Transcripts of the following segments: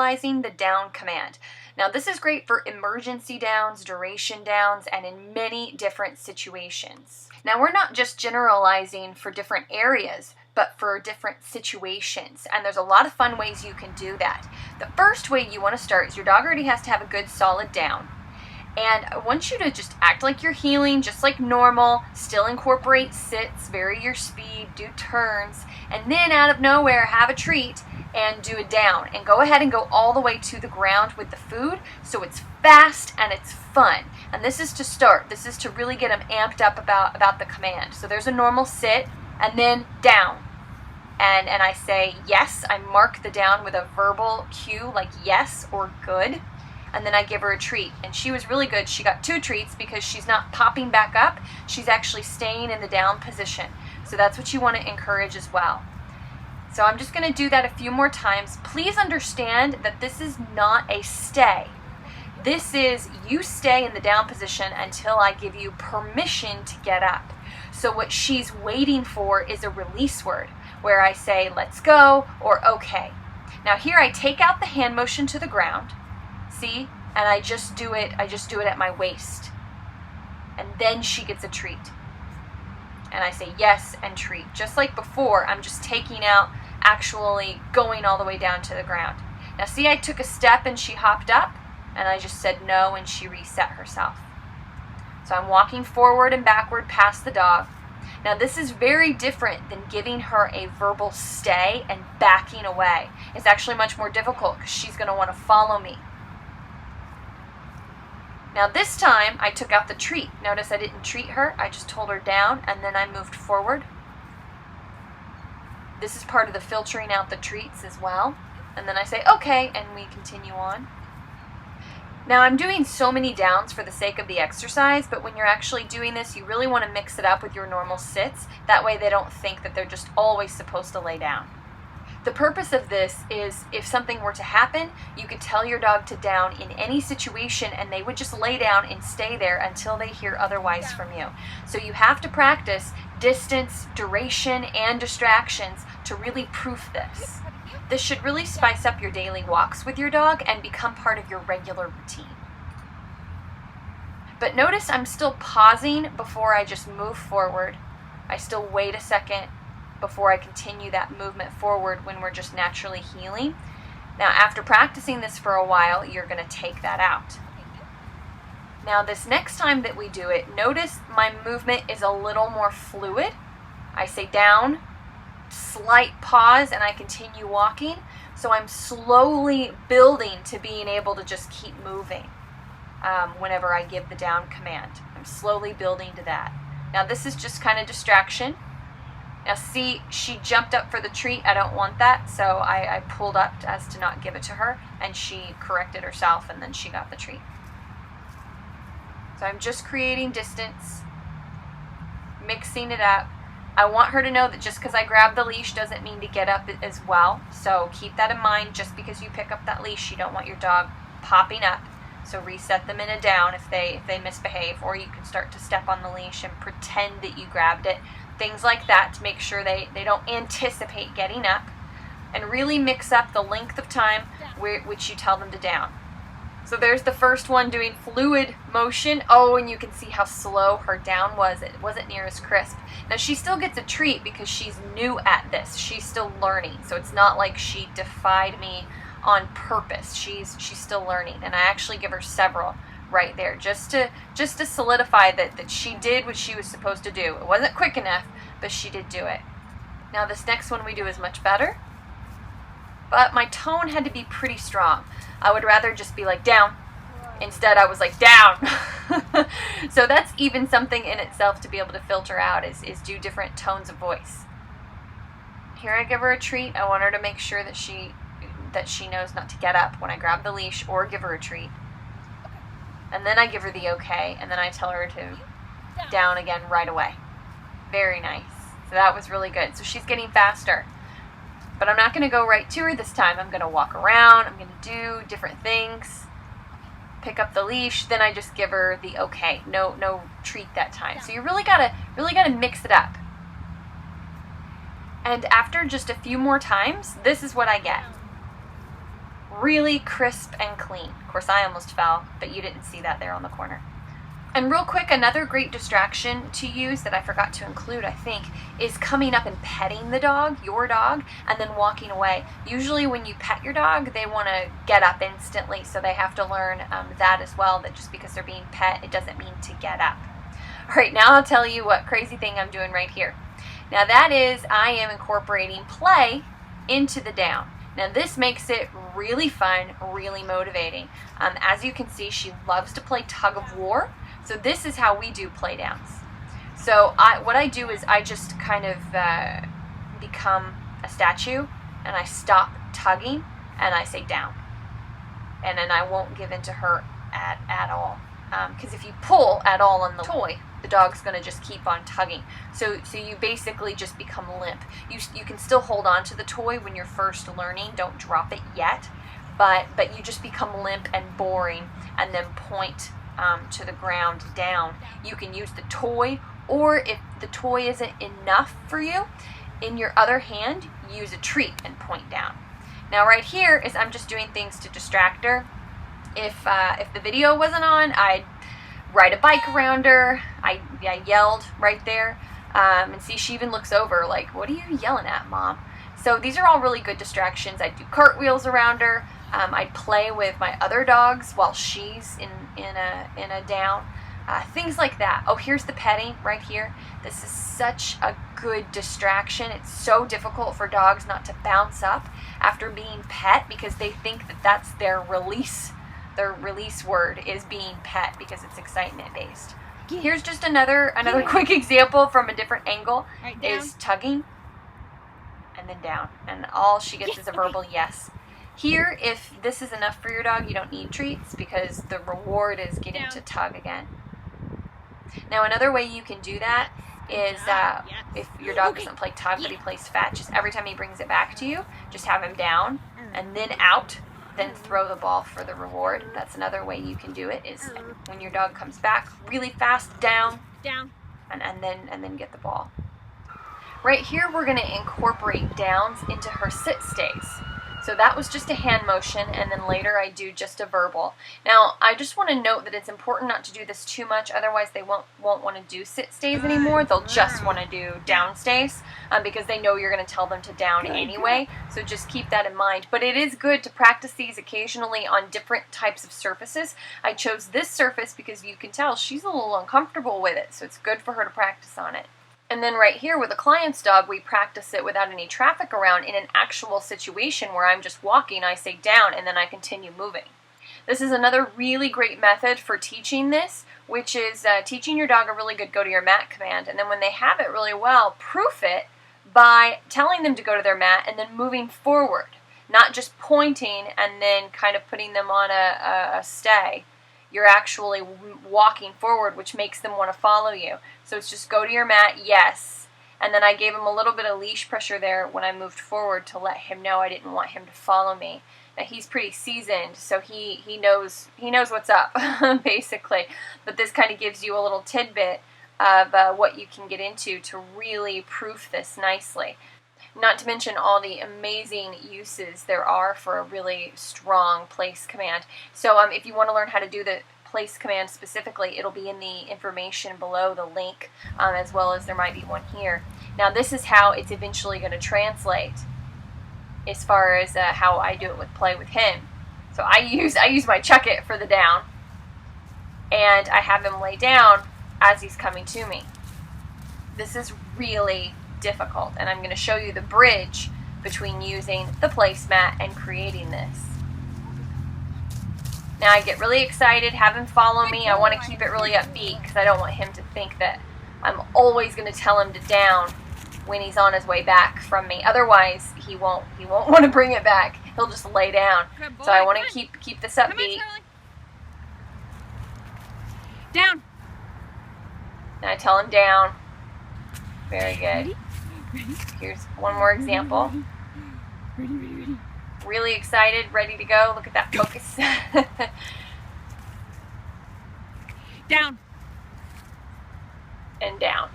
generalizing the down command. Now this is great for emergency downs, duration downs, and in many different situations. Now we're not just generalizing for different areas, but for different situations, and there's a lot of fun ways you can do that. The first way you want to start is your dog already has to have a good solid down. And I want you to just act like you're heeling, just like normal, still incorporate sits, vary your speed, do turns, and then out of nowhere have a treat and do a down. And go ahead and go all the way to the ground with the food, so it's fast and it's fun. And this is to start. This is to really get them amped up about the command. So there's a normal sit, and then down. And I say yes. I mark the down with a verbal cue like yes or good. And then I give her a treat. And she was really good. She got 2 treats because she's not popping back up. She's actually staying in the down position. So that's what you want to encourage as well. So I'm just going to do that a few more times. Please understand that this is not a stay. This is you stay in the down position until I give you permission to get up. So what she's waiting for is a release word where I say let's go or okay. Now here I take out the hand motion to the ground. See? And I just do it at my waist. And then she gets a treat. And I say yes and treat. Just like before, I'm just taking out, actually going all the way down to the ground. Now see, I took a step and she hopped up, and I just said no and she reset herself. So I'm walking forward and backward past the dog. Now this is very different than giving her a verbal stay and backing away. It's actually much more difficult because she's going to want to follow me. Now this time I took out the treat. Notice I didn't treat her, I just told her down and then I moved forward. This is part of the filtering out the treats as well. And then I say okay and we continue on. Now I'm doing so many downs for the sake of the exercise, but when you're actually doing this you really want to mix it up with your normal sits. That way they don't think that they're just always supposed to lay down. The purpose of this is if something were to happen, you could tell your dog to down in any situation and they would just lay down and stay there until they hear otherwise from you. So you have to practice distance, duration, and distractions to really proof this. This should really spice up your daily walks with your dog and become part of your regular routine. But notice I'm still pausing before I just move forward. I still wait a second before I continue that movement forward when we're just naturally heeling. Now after practicing this for a while, you're going to take that out. Now this next time that we do it, notice my movement is a little more fluid. I say down, slight pause, and I continue walking. So I'm slowly building to being able to just keep moving whenever I give the down command. I'm slowly building to that. Now this is just kind of distraction. Now see, she jumped up for the treat. I don't want that, so I pulled up as to not give it to her, and she corrected herself, and then she got the treat. So I'm just creating distance, mixing it up. I want her to know that just because I grab the leash doesn't mean to get up as well, so keep that in mind. Just because you pick up that leash, you don't want your dog popping up. So reset them in a down if they misbehave, or you can start to step on the leash and pretend that you grabbed it. Things like that to make sure they don't anticipate getting up, and really mix up the length of time which you tell them to down. So there's the first one doing fluid motion. Oh, and you can see how slow her down was. It wasn't near as crisp. Now she still gets a treat because she's new at this. She's still learning. So it's not like she defied me on purpose. She's still learning, and I actually give her several right there just to solidify that she did what she was supposed to do. It wasn't quick enough, but she did do it. Now this next one we do is much better, but my tone had to be pretty strong. I would rather just be like down. Instead I was like down. So that's even something in itself to be able to filter out, is do different tones of voice. Here I give her a treat. I want her to make sure that she knows not to get up when I grab the leash or give her a treat. And then I give her the okay, and then I tell her to down again right away. Very nice. So that was really good. So she's getting faster. But I'm not going to go right to her this time. I'm going to walk around. I'm going to do different things. Pick up the leash. Then I just give her the okay. No treat that time. So you really gotta mix it up. And after just a few more times, this is what I get. really crisp and clean. Of course, I almost fell, but you didn't see that there on the corner. And real quick, another great distraction to use that I forgot to include, I think, is coming up and petting the dog, your dog, and then walking away. Usually when you pet your dog, they want to get up instantly, so they have to learn that as well, that just because they're being pet, it doesn't mean to get up. All right, now I'll tell you what crazy thing I'm doing right here. Now that is, I am incorporating play into the down. Now this makes it really fun, really motivating. As you can see, she loves to play tug of war. So this is how we do play downs. So what I do is I just kind of become a statue, and I stop tugging, and I say down. And then I won't give in to her at all. Because if you pull at all on the toy, the dog's going to just keep on tugging. So you basically just become limp. You can still hold on to the toy when you're first learning. Don't drop it yet. But you just become limp and boring, and then point to the ground down. You can use the toy, or if the toy isn't enough for you, in your other hand, use a treat and point down. Now right here is I'm just doing things to distract her. If the video wasn't on, I'd ride a bike around her. I yelled right there. And see, she even looks over like, what are you yelling at, Mom? So these are all really good distractions. I'd do cartwheels around her. I'd play with my other dogs while she's in a down. Things like that. Oh, here's the petting right here. This is such a good distraction. It's so difficult for dogs not to bounce up after being pet, because they think that that's their release. Their release word is being pet, because it's excitement based. Here's just another quick example from a different angle. Right, is tugging and then down, and all she gets is a verbal yes. Here, if this is enough for your dog, you don't need treats, because the reward is getting to tug again. Now another way you can do that is if your dog doesn't play tug but he plays fetch, just every time he brings it back to you, just have him down and then out, then throw the ball for the reward. That's another way you can do it, is when your dog comes back really fast, down, and then get the ball. Right here we're going to incorporate downs into her sit stays. So that was just a hand motion, and then later I do just a verbal. Now, I just want to note that it's important not to do this too much, otherwise they won't want to do sit stays anymore. They'll just want to do down stays, because they know you're going to tell them to down anyway. So just keep that in mind. But it is good to practice these occasionally on different types of surfaces. I chose this surface because you can tell she's a little uncomfortable with it, so it's good for her to practice on it. And then right here with a client's dog, we practice it without any traffic around in an actual situation where I'm just walking, I say down, and then I continue moving. This is another really great method for teaching this, which is teaching your dog a really good go to your mat command. And then when they have it really well, proof it by telling them to go to their mat and then moving forward, not just pointing and then kind of putting them on a stay. You're actually walking forward, which makes them want to follow you. So it's just go to your mat, yes. And then I gave him a little bit of leash pressure there when I moved forward to let him know I didn't want him to follow me. Now he's pretty seasoned, so he knows what's up, basically. But this kind of gives you a little tidbit of what you can get into to really proof this nicely. Not to mention all the amazing uses there are for a really strong place command. So if you want to learn how to do the place command specifically, it'll be in the information below, the link, as well as there might be one here. Now this is how it's eventually going to translate as far as how I do it with play with him. So I use my chuck it for the down, and I have him lay down as he's coming to me. This is really difficult, and I'm going to show you the bridge between using the placemat and creating this. Now I get really excited, have him follow me. I want to keep it really upbeat because I don't want him to think that I'm always going to tell him to down when he's on his way back from me. Otherwise, he won't want to bring it back. He'll just lay down. So I want to keep this upbeat. Down. And I tell him down. Very good. Here's one more example. Ready. Really excited, ready to go. Look at that focus. Down. And down.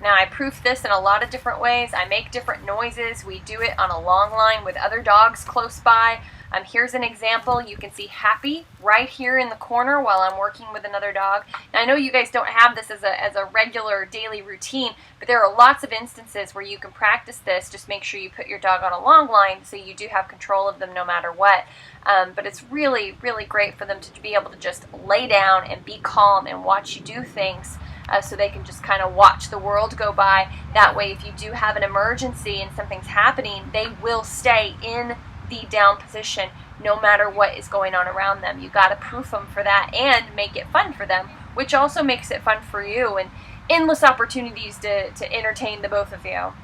Now I proof this in a lot of different ways. I make different noises. We do it on a long line with other dogs close by. Here's an example. You can see happy right here in the corner while I'm working with another dog. Now I know you guys don't have this as a regular daily routine, but there are lots of instances where you can practice this. Just make sure you put your dog on a long line so you do have control of them no matter what. But it's really, really great for them to be able to just lay down and be calm and watch you do things. So they can just kind of watch the world go by. That way, if you do have an emergency and something's happening, they will stay in the down position no matter what is going on around them. You got to proof them for that and make it fun for them, which also makes it fun for you, and endless opportunities to entertain the both of you.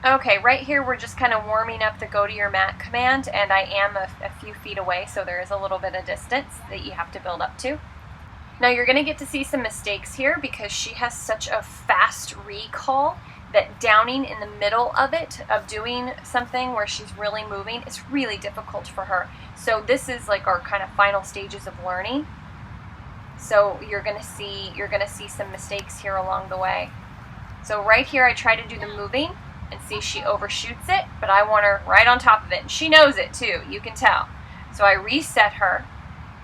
Okay, right here we're just kind of warming up the go to your mat command, and I am a few feet away, so there is a little bit of distance that you have to build up to. Now you're going to get to see some mistakes here because she has such a fast recall that downing in the middle of it, of doing something where she's really moving, is really difficult for her. So this is like our kind of final stages of learning. So you're going to see some mistakes here along the way. So right here I try to do the moving and see she overshoots it, but I want her right on top of it. And she knows it too, you can tell. So I reset her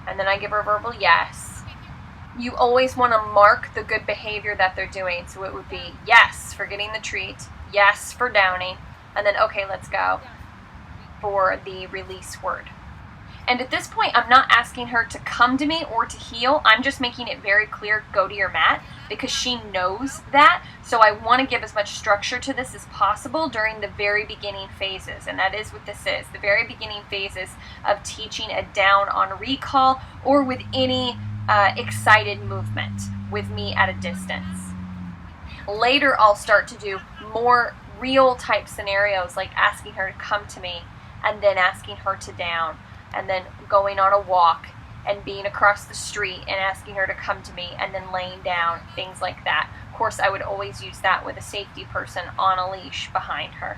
and then I give her a verbal yes. You always want to mark the good behavior that they're doing. So it would be yes for getting the treat, yes for downing, and then okay, let's go for the release word. And at this point, I'm not asking her to come to me or to heel. I'm just making it very clear, go to your mat, because she knows that. So I want to give as much structure to this as possible during the very beginning phases. And that is what this is, the very beginning phases of teaching a down on recall or with any excited movement with me at a distance. Later, I'll start to do more real type scenarios, like asking her to come to me and then asking her to down, and then going on a walk and being across the street and asking her to come to me and then laying down, things like that. Of course, I would always use that with a safety person on a leash behind her.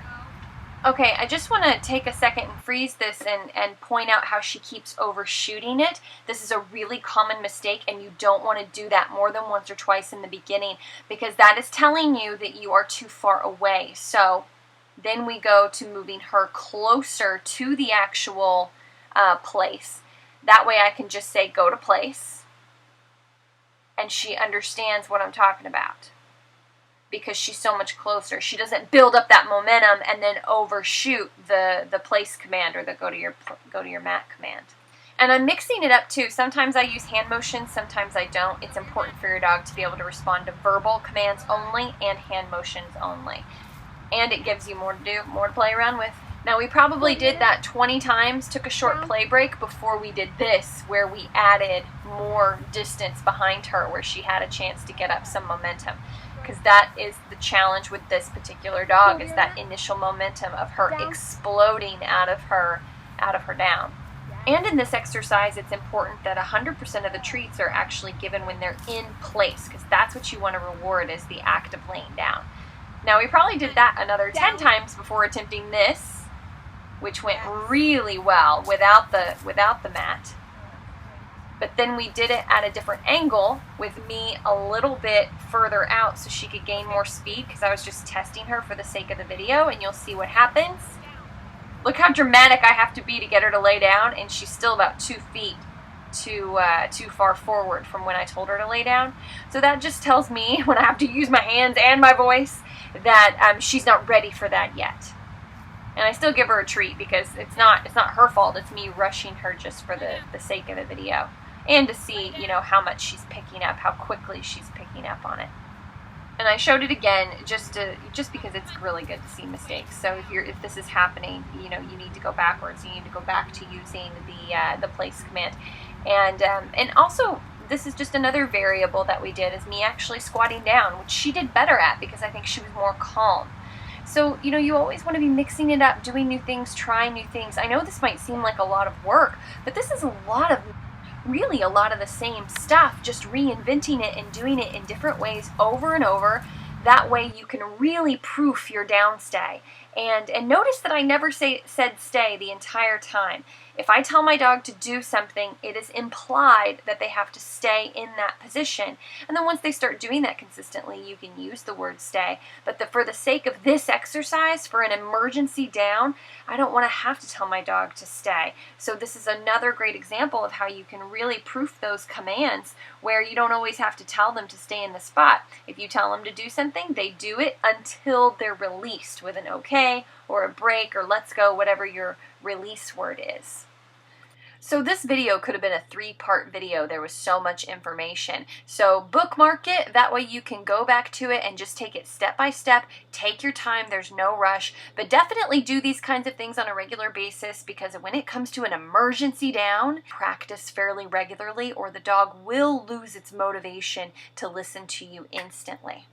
Okay, I just want to take a second and freeze this and point out how she keeps overshooting it. This is a really common mistake, and you don't want to do that more than once or twice in the beginning, because that is telling you that you are too far away. So then we go to moving her closer to the actual place. That way I can just say go to place, and she understands what I'm talking about, because she's so much closer. She doesn't build up that momentum and then overshoot the place command or the go to your mat command. And I'm mixing it up too. Sometimes I use hand motions, sometimes I don't. It's important for your dog to be able to respond to verbal commands only and hand motions only. And it gives you more to do, more to play around with. Now we probably did that 20 times, took a short play break before we did this, where we added more distance behind her, where she had a chance to get up some momentum. Because that is the challenge with this particular dog, is that initial momentum of her exploding out of her down. And in this exercise, it's important that 100% of the treats are actually given when they're in place, because that's what you want to reward, is the act of laying down. Now we probably did that another 10 times before attempting this, which went really well without the mat. But then we did it at a different angle with me a little bit further out so she could gain more speed, because I was just testing her for the sake of the video, and you'll see what happens. Look how dramatic I have to be to get her to lay down, and she's still about 2 feet too far forward from when I told her to lay down. So that just tells me, when I have to use my hands and my voice, that she's not ready for that yet. And I still give her a treat, because it's not her fault. It's me rushing her just for the sake of the video, and to see, how much she's picking up, how quickly she's picking up on it. And I showed it again just because it's really good to see mistakes. So if this is happening, you need to go backwards. You need to go back to using the place command, and also this is just another variable that we did, is me actually squatting down, which she did better at because I think she was more calm. So, you always want to be mixing it up, doing new things, trying new things. I know this might seem like a lot of work, but this is really a lot of the same stuff, just reinventing it and doing it in different ways over and over. That way you can really proof your downstay. And notice that I never said stay the entire time. If I tell my dog to do something, it is implied that they have to stay in that position. And then once they start doing that consistently, you can use the word stay. But for the sake of this exercise, for an emergency down, I don't want to have to tell my dog to stay. So this is another great example of how you can really proof those commands where you don't always have to tell them to stay in the spot. If you tell them to do something, they do it until they're released with an okay or a break or let's go, whatever your release word is. So this video could have been a 3-part video. There was so much information. So bookmark it. That way you can go back to it and just take it step by step. Take your time. There's no rush. But definitely do these kinds of things on a regular basis, because when it comes to an emergency down, practice fairly regularly or the dog will lose its motivation to listen to you instantly.